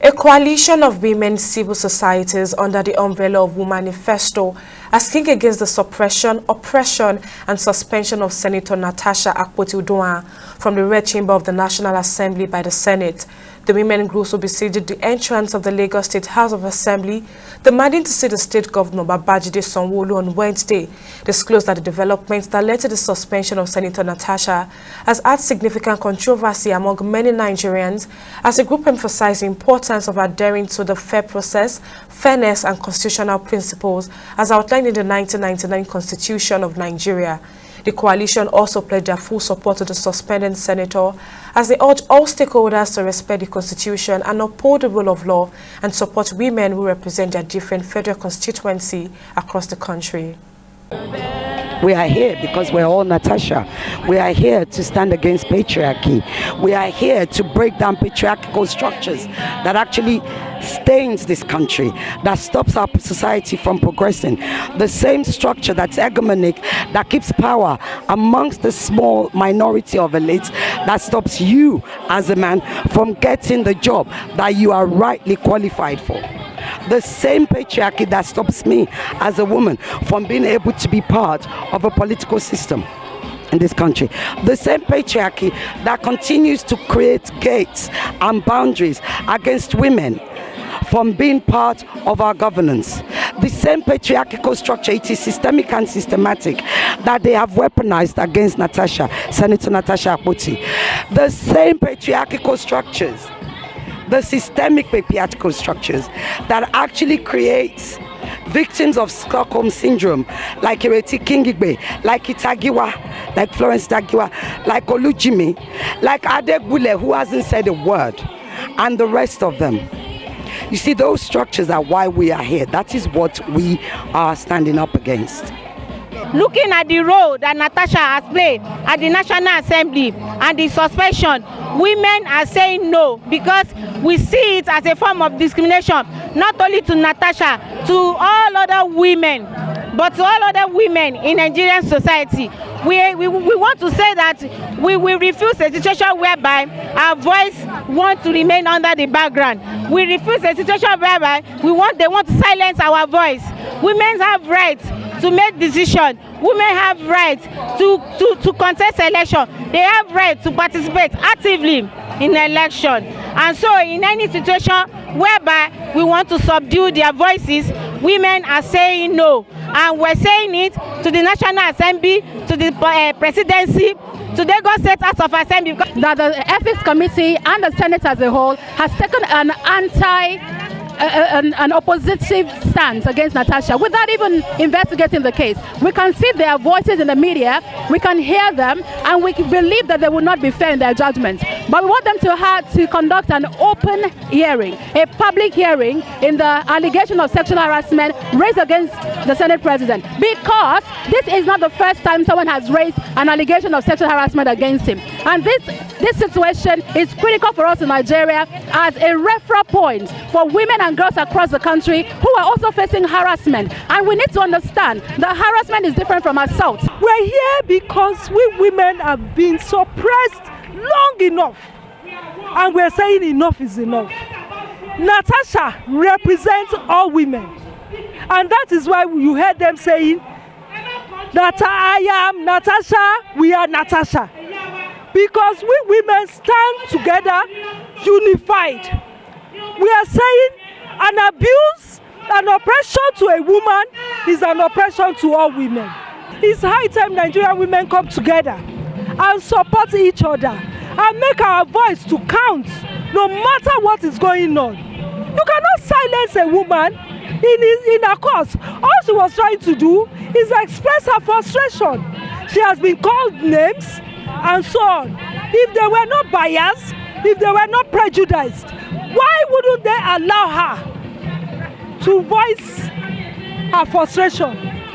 A coalition of women civil societies under the umbrella of Woman Manifesto asking against the suppression, oppression and suspension of Senator Natasha Akpoti from the Red Chamber of the National Assembly by the Senate. The women groups will besieged the entrance of the Lagos State House of Assembly, demanding to see the state governor Babajide Sanwo-Olu on Wednesday disclose that the developments that led to the suspension of Senator Natasha has had significant controversy among many Nigerians, as the group emphasized the importance of adhering to the fair process, fairness and constitutional principles as outlined in the 1999 Constitution of Nigeria. The coalition also pledged their full support to the suspended senator as they urge all stakeholders to respect the Constitution and uphold the rule of law and support women who represent their different federal constituency across the country. We are here because we're all Natasha. We are here to stand against patriarchy. We are here to break down patriarchal structures that actually stains this country, that stops our society from progressing. The same structure that's hegemonic, that keeps power amongst the small minority of elites, that stops you as a man from getting the job that you are rightly qualified for. The same patriarchy that stops me as a woman from being able to be part of a political system in this country. The same patriarchy that continues to create gates and boundaries against women from being part of our governance. The same patriarchal structure, it is systemic and systematic, that they have weaponized against Natasha, Senator Natasha Akpoti. The same patriarchal structures, the systemic patriarchal structures that actually creates victims of Stockholm syndrome, like Ireti Kingigbe, like Itagiwa, like Florence Tagiwa, like Olujimi, like Adegbule, who hasn't said a word, and the rest of them. You see, those structures are why we are here. That is what we are standing up against. Looking at the role that Natasha has played at the National Assembly and the suspension, women are saying no because we see it as a form of discrimination, not only to Natasha, to all other women, but to all other women in Nigerian society. We want to say that we will refuse a situation whereby our voice wants to remain under the background. We refuse a situation whereby they want to silence our voice. Women have rights to make decisions. Women have rights to contest election. They have rights to participate actively in election. And so in any situation whereby we want to subdue their voices, women are saying no. And we're saying it to the National Assembly, to the presidency, to the Lagos State House of Assembly. That the Ethics Committee and the Senate as a whole has taken an an oppositive stance against Natasha without even investigating the case. We can see their voices in the media, we can hear them, and we believe that they will not be fair in their judgments. But we want them to conduct an open hearing, a public hearing in the allegation of sexual harassment raised against the Senate President, because this is not the first time someone has raised an allegation of sexual harassment against him. And this situation is critical for us in Nigeria as a referral point for women and girls across the country who are also facing harassment. And we need to understand that harassment is different from assault. We're here because we women have been suppressed long enough. And we're saying enough is enough. Natasha represents all women. And that is why you heard them saying that I am Natasha, we are Natasha. Because we women stand together, unified. We are saying an abuse, an oppression to a woman is an oppression to all women. It's high time Nigerian women come together and support each other and make our voice to count no matter what is going on. You cannot silence a woman in her cause. All she was trying to do is express her frustration. She has been called names and so on. If they were not biased, if they were not prejudiced, why wouldn't they allow her to voice her frustration?